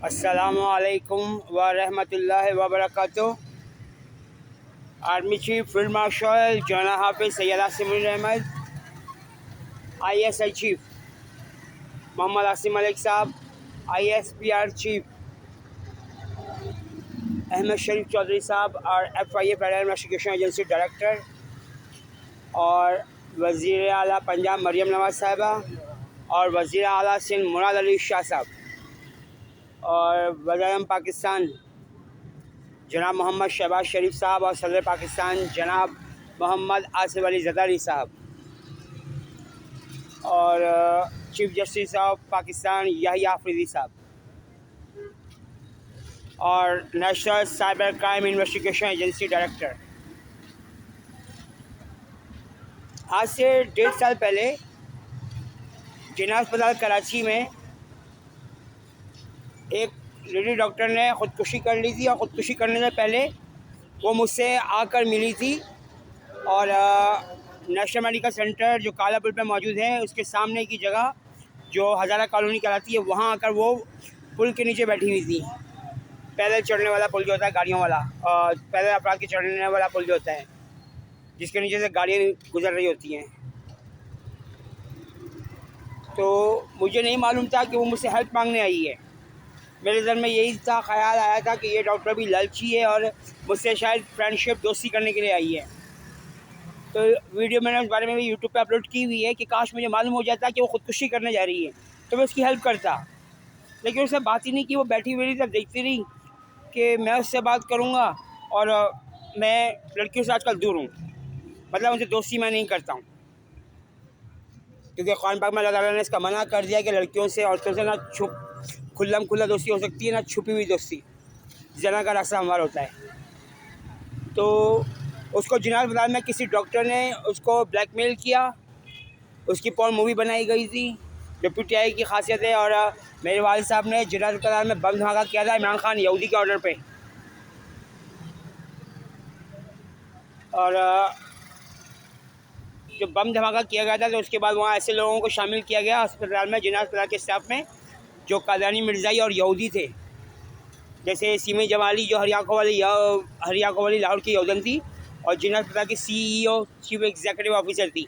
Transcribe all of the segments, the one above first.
अस्सलामुअलैकुम व रहमतुल्लाहि व बरकातुहू। आर्मी चीफ फील्ड मार्शल जनाब हाफिज़ सैयद आसिम अहमद, ISI चीफ मोहम्मद आसिम मलिक साहब, ISPR चीफ अहमद शरीफ चौधरी साहब और FIA federal investigation agency director, और वज़ीर आला पंजाब मरियम नवाज़ साहिबा, और वज़ीर आला सिंध मुराद अली शाह साहब, और वज़ीर पाकिस्तान जनाब मोहम्मद शहबाज शरीफ साहब, और सदर पाकिस्तान जनाब मोहम्मद आसिफ अली ज़रदारी साहब, और chief justice of Pakistan Yahya Afridi साहब, और national cyber crime investigation agency director. आज से 1.5 साल पहले जिना अस्पताल कराची में एक लेडी डॉक्टर ने ख़ुदकुशी कर ली थी, और ख़ुदकुशी करने से पहले वो मुझसे आकर मिली थी, और नेशनल मेडिकल सेंटर जो काला पुल पे मौजूद है उसके सामने की जगह जो हज़ारा कॉलोनी कहलाती है, वहाँ आकर वो पुल के नीचे बैठी हुई थी। पैदल चढ़ने वाला पुल जो होता है गाड़ियों वाला, और पैदल अफराद के चढ़ने वाला पुल जो होता है जिसके नीचे से गाड़ियाँ गुजर रही होती हैं। तो मुझे नहीं मालूम था कि वो मुझसे हेल्प मांगने आई है। मेरे जहन में यही था, ख्याल आया था कि ये डॉक्टर भी लालची है और मुझसे शायद फ्रेंडशिप दोस्ती करने के लिए आई है। तो वीडियो मैंने उस बारे में भी यूट्यूब पे अपलोड की हुई है कि काश मुझे मालूम हो जाता कि वो ख़ुदकुशी करने जा रही है तो मैं उसकी हेल्प करता, लेकिन उससे बात ही नहीं की। वो बैठी हुई तब देखती रही कि मैं उससे बात करूँगा, और मैं लड़कियों से आजकल दूर हूँ, मतलब उनसे दोस्ती मैं नहीं करता हूँ, क्योंकि कुरान पाक में अल्लाह ताला ने इसका मना कर दिया कि लड़कियों से औरतों से ना खुल्लम खुल्ला दोस्ती हो सकती है, ना छुपी हुई दोस्ती, जना का रास्ता हमारा होता है। तो उसको जिना अस्पताल में किसी डॉक्टर ने उसको ब्लैकमेल किया, उसकी पॉर्न मूवी बनाई गई थी जो PTI की खासियत है, और मेरे वालिद साहब ने जिना अस्पताल में बम धमाका किया था इमरान खान यहूदी के ऑर्डर पे। और जब बम धमाका किया गया था तो उसके बाद वहाँ ऐसे लोगों को शामिल किया गया अस्पताल में, जिना अस्पताल के स्टाफ में, जो कादयानी मिर्ज़ाई और यहूदी थे, जैसे सीमी जमाली जो हरियाको वाली लाहौर की यहूदन थी, और जिना अस्पताल की CEO चीफ एग्जीक्यूटिव ऑफिसर थी।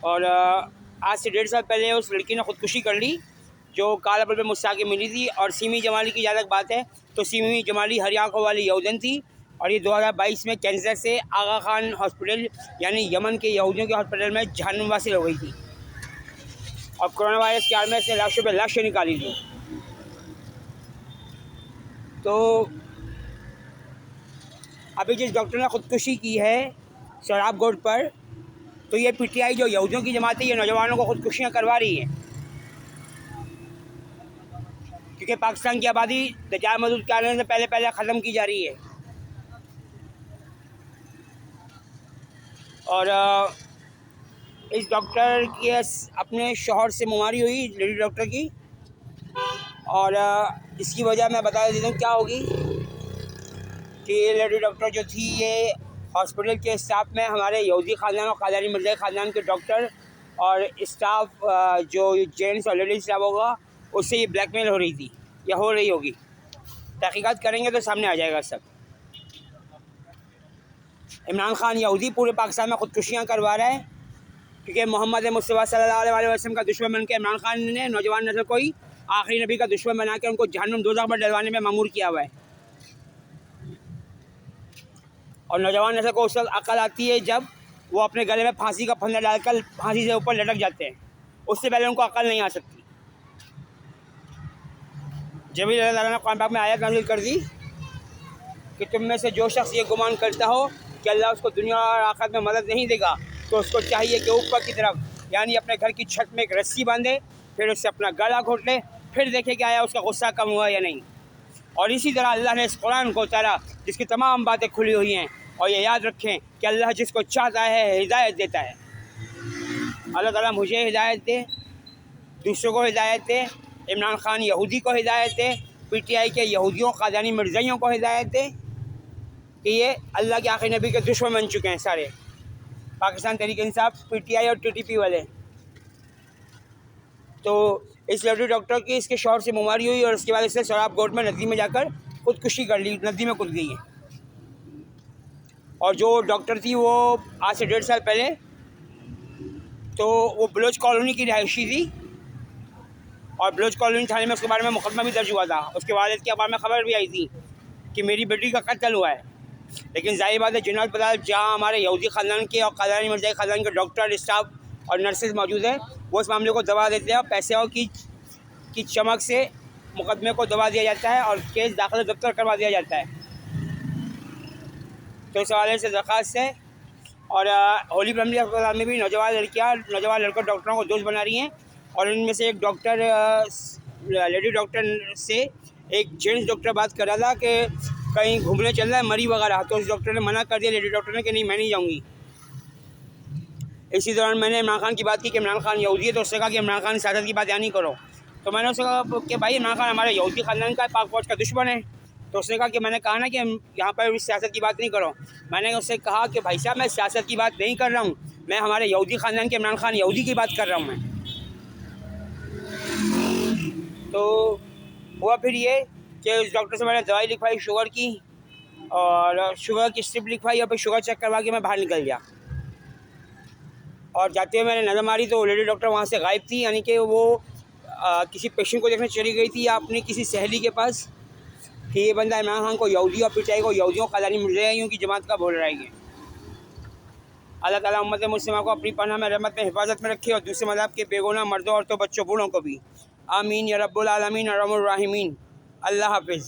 और आज से 1.5 साल पहले उस लड़की ने ख़ुदकुशी कर ली जो काला पुल पे मुझसे आके मिली थी। और सीमी जमाली की ज़्यादा बात है तो सीमी जमाली हरियाको वाली यहूदन थी, और ये 2022 में कैंसर से आगा खान हॉस्पिटल यानी यमन के यहूदियों के हॉस्पिटल में जहन्नुम वासिल हो गई थी, और कोरोना वायरस के आड़ में से लाशों पे लाशें निकाली थी। तो अभी जिस डॉक्टर ने ख़ुदकुशी की है शराब गोड पर, तो ये PTI जो यहूदियों की जमात है, ये नौजवानों को ख़ुदकुशियाँ करवा रही है, क्योंकि पाकिस्तान की आबादी दजाय मदद के आने से पहले ख़त्म की जा रही है। और इस डॉक्टर की अपने शौहर से मुमारी हुई लेडी डॉक्टर की, और इसकी वजह मैं बता देता हूँ क्या होगी कि ये लेडी डॉक्टर जो थी ये हॉस्पिटल के स्टाफ में हमारे यहूदी ख़ानदान और कादयानी मिर्ज़ाई ख़ानदान के डॉक्टर और स्टाफ जो जेंट्स और लेडीज स्टाफ होगा उससे ये ब्लैकमेल हो रही थी या हो रही होगी। तहकीकात करेंगे तो सामने आ जाएगा सब। इमरान खान यहूदी पूरे पाकिस्तान में ख़ुदकुशियाँ करवा रहा है, क्योंकि मोहम्मद मुस्तफ़ा सल्लल्लाहु अलैहि वसल्लम का दुश्मन बन के इमरान खान ने नौजवान नस्ल को ही आखिरी नबी का दुश्मन बना के उनको जहन्नुम दोज़ख में डलवाने में मामूर किया हुआ है। और नौजवान नस्ल को उस वक्त अकल आती है जब वो अपने गले में फांसी का फंदा डालकर फांसी से ऊपर लटक जाते हैं, उससे पहले उनको अकल नहीं आ सकती। जब भी अल्लाह ताला ने कुरान पाक में आयत नाज़िल कर दी कि तुम में से जो शख्स ये गुमान करता हो कि अल्लाह उसको दुनिया और आखिरत में मदद नहीं देगा, तो उसको चाहिए कि ऊपर की तरफ यानी अपने घर की छत में एक रस्सी बांधे, फिर उससे अपना गला घोट ले, फिर देखे कि आया उसका गुस्सा कम हुआ या नहीं। और इसी तरह अल्लाह ने इस कुरान को उतारा जिसकी तमाम बातें खुली हुई हैं, और ये याद रखें कि अल्लाह जिसको चाहता है हिदायत देता है। अल्लाह ताला मुझे हिदायत दे, दूसरों को हिदायत दे, इमरान खान यहूदी को हिदायत दे, PTI के यहूदियों कादयानी मिर्ज़ाइयों को हिदायत दे कि ये अल्लाह के आखिरी नबी के दुश्मन बन चुके हैं सारे पाकिस्तान तहरीक इंसाफ, PTI और TTP वाले। तो इस लेडी डॉक्टर की इसके शौहर से बीमारी हुई और उसके बाद इसने शराब गोट में नदी में जाकर खुदकुशी कर ली, नदी में कूद गई है। और जो डॉक्टर थी वो आज से 1.5 साल पहले तो वो बलोच कॉलोनी की रहायशी थी और बलोच कॉलोनी थाने में उसके बारे में मुकदमा भी दर्ज हुआ था। उसके वालिद के बारे में खबर भी आई थी कि मेरी बेटी का कत्ल हुआ है। लेकिन जाहिर बात है जिन्नात अदालत जहाँ हमारे यहूदी ख़ानदान के और कादरानी मिर्ज़ाई ख़ानदान के डॉक्टर, स्टाफ और नर्सेज मौजूद हैं, वो इस मामले को दबा देते हैं और पैसे की चमक से मुकदमे को दबा दिया जाता है और केस दाखिल दफ्तर करवा दिया जाता है। तो इस हवाले से दरख्वास्त है। और होली प्राइमरी अस्पताल में भी नौजवान लड़कों डॉक्टरों को दोस्त बना रही हैं और इनमें से एक डॉक्टर, लेडी डॉक्टर से एक जेंट्स डॉक्टर बात कर रहा था कि कहीं घूमने चल रहा है मरी वगैरह, तो उस डॉक्टर ने मना कर दिया, लेडी डॉक्टर ने, कि नहीं मैं नहीं जाऊँगी। इसी दौरान मैंने इमरान खान की बात की कि इमरान खान यहूदी है, तो उसने कहा कि इमरान खान सियासत की बात यहाँ नहीं करो। तो मैंने उससे कहा कि भाई इमरान खान हमारे यहूदी ख़ानदान का पाक फौज का दुश्मन है। तो उसने कहा कि मैंने कहा ना कि यहाँ पर सियासत की बात नहीं करो। मैंने उससे कहा कि भाई साहब मैं सियासत की बात नहीं कर रहा हूँ, मैं हमारे यहूदी ख़ानदान के इमरान खान यहूदी की बात कर रहा हूँ मैं। तो हुआ फिर ये कि उस डॉक्टर से मैंने दवाई लिखवाई शुगर की और शुगर की स्ट्रिप लिखवाई और फिर शुगर चेक करवा के मैं बाहर निकल गया। और जाते हुए मैंने नज़र मारी तो लेडी डॉक्टर वहाँ से गायब थी, यानी कि वो किसी पेशेंट को देखने चली गई थी या अपनी किसी सहेली के पास कि ये बंदा इमरान खान को यहूदी और पिटाई को यहूदियों कादरानी मिर्ज़ाइयों की जमात का बोल रहा है। अल्लाह ताला उम्मत मुस्लिमा को अपनी पनाह में रहमत में हिफाजत में रखे और दूसरे मज़हब के बेगुनाह मर्दों, औरतों, बच्चों, बूढ़ों को भी। आमीन या रब्बुल आलमीन अर्हमुर राहिमीन। अल्लाह हाफिज़।